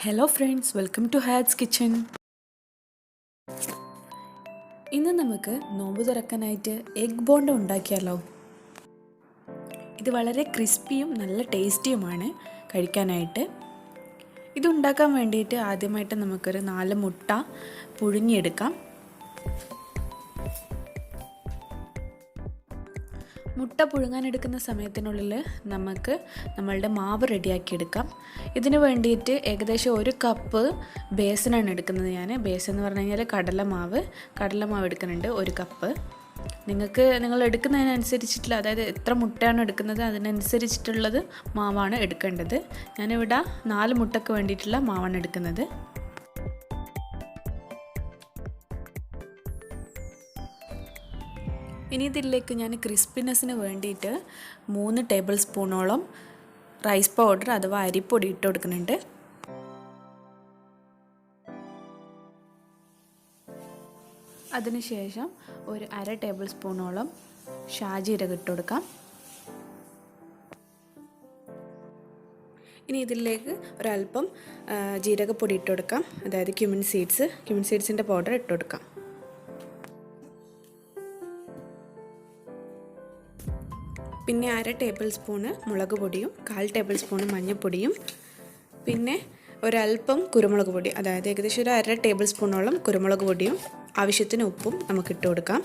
Hello friends, welcome to Hads kitchen. ഇന്ന് നമുക്ക് നോമ്പ് തുറക്കാനായിട്ട് എഗ് ബോണ്ട ഉണ്ടാക്കിയാലോ. ഇത് വളരെ ക്രിസ്പിയും നല്ല ടേസ്റ്റിയുമാണ് കഴിക്കാനായിട്ട്. ഇത് ഉണ്ടാക്കാൻ വേണ്ടിയിട്ട് ആദ്യമായിട്ട് നമുക്കൊരു 4 മുട്ട പുഴുങ്ങിയെടുക്കാം. മുട്ട പുഴുങ്ങാനെടുക്കുന്ന സമയത്തിനുള്ളിൽ നമുക്ക് നമ്മളുടെ മാവ് റെഡിയാക്കിയെടുക്കാം. ഇതിന് വേണ്ടിയിട്ട് ഏകദേശം 1 കപ്പ് ബേസനാണ് എടുക്കുന്നത്. ബേസൻ എന്ന് പറഞ്ഞു കഴിഞ്ഞാൽ കടലമാവ് എടുക്കുന്നുണ്ട് 1 കപ്പ്. നിങ്ങൾ എടുക്കുന്നതിനനുസരിച്ചിട്ടുള്ള, അതായത് എത്ര മുട്ടയാണ് എടുക്കുന്നത് അതിനനുസരിച്ചിട്ടുള്ളത് മാവാണ് എടുക്കേണ്ടത്. ഞാനിവിടെ 4 മുട്ടയ്ക്ക് വേണ്ടിയിട്ടുള്ള മാവാണ് എടുക്കുന്നത്. ഇനി ഇതിലേക്ക് ഞാൻ ക്രിസ്പിനെസ്സിന് വേണ്ടിയിട്ട് 3 ടേബിൾ സ്പൂണോളം റൈസ് പൗഡർ അഥവാ അരിപ്പൊടി ഇട്ട് കൊടുക്കുന്നുണ്ട്. അതിനുശേഷം ഒരു 1/2 ടേബിൾ സ്പൂണോളം ഷാജീരകം ഇട്ട് കൊടുക്കാം. ഇനി ഇതിലേക്ക് ഒരല്പം ജീരകപ്പൊടി ഇട്ട് കൊടുക്കാം, അതായത് ക്യുമിൻ സീഡ്സിൻ്റെ പൗഡർ ഇട്ട് കൊടുക്കാം. പിന്നെ 1/2 ടേബിൾ സ്പൂണ് മുളക് പൊടിയും 1/4 ടേബിൾ സ്പൂണ് മഞ്ഞൾപ്പൊടിയും പിന്നെ ഒരല്പം കുരുമുളക് പൊടി, അതായത് ഏകദേശം ഒരു 1/2 ടേബിൾ സ്പൂണോളം കുരുമുളക് പൊടിയും ആവശ്യത്തിന് ഉപ്പും നമുക്ക് ഇട്ട് കൊടുക്കാം.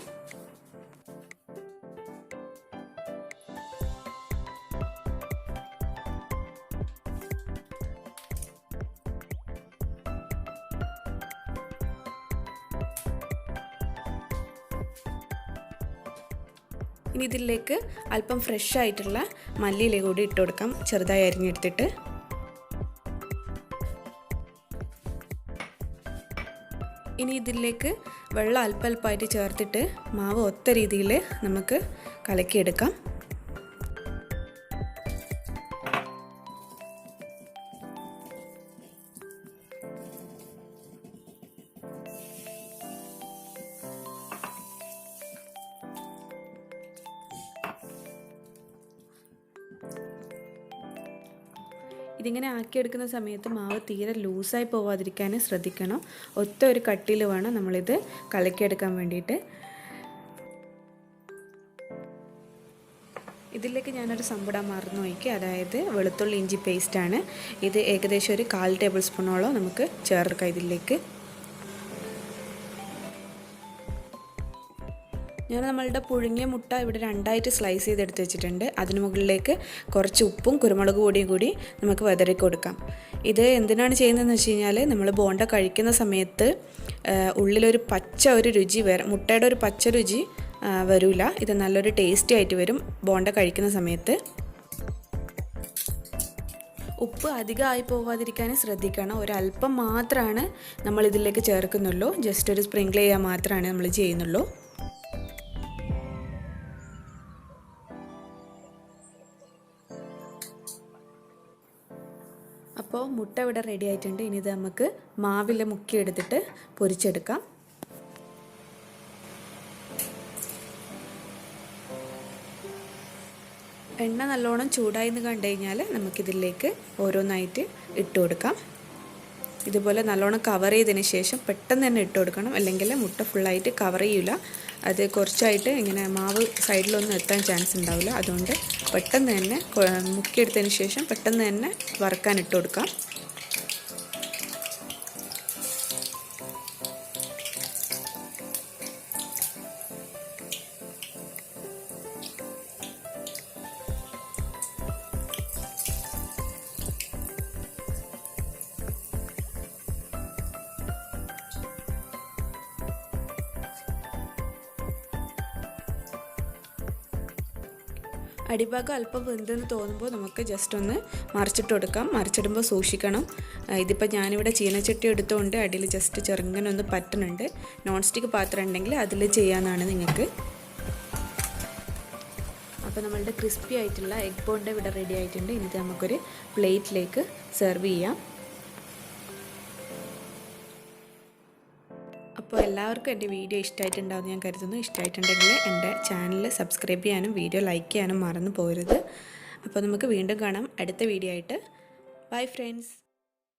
ഇനി ഇതിലേക്ക് അല്പം ഫ്രഷ് ആയിട്ടുള്ള മല്ലിയില കൂടി ഇട്ട് കൊടുക്കാം, ചെറുതായി അരിഞ്ഞെടുത്തിട്ട്. ഇനി ഇതിലേക്ക് വെള്ളം അല്പമായിട്ട് ചേർത്തിട്ട് മാവ് ഒത്ത രീതിയിൽ നമുക്ക് കലക്കിയെടുക്കാം. ഇതിങ്ങനെ ആക്കിയെടുക്കുന്ന സമയത്ത് മാവ് തീരെ ലൂസായി പോവാതിരിക്കാൻ ശ്രദ്ധിക്കണം. ഒറ്റ ഒരു കട്ടിയിൽ വേണം നമ്മളിത് കലക്കിയെടുക്കാൻ വേണ്ടിയിട്ട്. ഇതിലേക്ക് ഞാനൊരു സംഭവം മറന്നു പോയി, അതായത് വെളുത്തുള്ളി ഇഞ്ചി പേസ്റ്റാണ്. ഇത് ഏകദേശം ഒരു 1/4 ടേബിൾ സ്പൂണോളം നമുക്ക് ചേർക്കാം ഇതിലേക്ക്. ഞാൻ നമ്മളുടെ പുഴുങ്ങിയ മുട്ട ഇവിടെ 2ആയിട്ട് സ്ലൈസ് ചെയ്തെടുത്ത് വെച്ചിട്ടുണ്ട്. അതിന് മുകളിലേക്ക് കുറച്ച് ഉപ്പും കുരുമുളക് പൊടിയും കൂടി നമുക്ക് വിതറി കൊടുക്കാം. ഇത് എന്തിനാണ് ചെയ്യുന്നതെന്ന് വെച്ച് കഴിഞ്ഞാൽ, നമ്മൾ ബോണ്ട കഴിക്കുന്ന സമയത്ത് ഉള്ളിലൊരു രുചി മുട്ടയുടെ ഒരു പച്ച രുചി വരില്ല. ഇത് നല്ലൊരു ടേസ്റ്റി ആയിട്ട് വരും ബോണ്ട കഴിക്കുന്ന സമയത്ത്. ഉപ്പ് അധികമായി പോവാതിരിക്കാൻ ശ്രദ്ധിക്കണം. ഒരല്പം മാത്രമാണ് നമ്മൾ ഇതിലേക്ക് ചേർക്കുന്നുള്ളൂ. ജസ്റ്റ് ഒരു സ്പ്രിങ്കിൾ ചെയ്യാൻ മാത്രമാണ് നമ്മൾ ചെയ്യുന്നുള്ളൂ. അപ്പോൾ മുട്ട ഇവിടെ റെഡി ആയിട്ടുണ്ട്. ഇനി ഇത് നമുക്ക് മാവിൽ മുക്കിയെടുത്തിട്ട് പൊരിച്ചെടുക്കാം. എണ്ണ നല്ലോണം ചൂടായി എന്ന് കണ്ടു കഴിഞ്ഞാൽ നമുക്കിതിലേക്ക് ഓരോന്നായിട്ട് ഇട്ട് കൊടുക്കാം. ഇതുപോലെ നല്ലോണം കവർ ചെയ്തതിന് ശേഷം പെട്ടെന്ന് തന്നെ ഇട്ട് കൊടുക്കണം, അല്ലെങ്കിൽ മുട്ട ഫുള്ളായിട്ട് കവർ ചെയ്യില്ല. അത് കുറച്ചായിട്ട് ഇങ്ങനെ മാവ് സൈഡിലൊന്നും എത്താൻ ചാൻസ് ഉണ്ടാവില്ല. അതുകൊണ്ട് പെട്ടെന്ന് തന്നെ മുക്കിയെടുത്തതിന് ശേഷം പെട്ടെന്ന് തന്നെ വറുക്കാൻ ഇട്ട് കൊടുക്കാം. അടിഭാഗം അല്പം വെന്തെന്ന് തോന്നുമ്പോൾ നമുക്ക് ജസ്റ്റ് ഒന്ന് മറിച്ചിട്ട് കൊടുക്കാം. മറിച്ചിടുമ്പോൾ സൂക്ഷിക്കണം. ഇതിപ്പോൾ ഞാനിവിടെ ചീനച്ചട്ടി എടുത്തുകൊണ്ട് അടിയിൽ ജസ്റ്റ് ചെറുങ്ങനെ ഒന്ന് പറ്റുന്നുണ്ട്. നോൺ സ്റ്റിക്ക് പാത്രം ഉണ്ടെങ്കിൽ അതിൽ ചെയ്യാനാണ് നിങ്ങൾക്ക്. അപ്പോൾ നമ്മളുടെ ക്രിസ്പി ആയിട്ടുള്ള എഗ് ബോണ്ട ഇവിടെ റെഡി ആയിട്ടുണ്ട്. ഇനി നമുക്കൊരു പ്ലേറ്റിലേക്ക് സെർവ് ചെയ്യാം. അപ്പോൾ എല്ലാവർക്കും എൻ്റെ വീഡിയോ ഇഷ്ടമായിട്ടുണ്ടാവുമെന്ന് ഞാൻ കരുതുന്നു. ഇഷ്ടമായിട്ടുണ്ടെങ്കിൽ എൻ്റെ ചാനൽ സബ്സ്ക്രൈബ് ചെയ്യാനും വീഡിയോ ലൈക്ക് ചെയ്യാനും മറന്നു പോകരുത്. അപ്പോൾ നമുക്ക് വീണ്ടും കാണാം അടുത്ത വീഡിയോ ആയിട്ട്. Bye friends.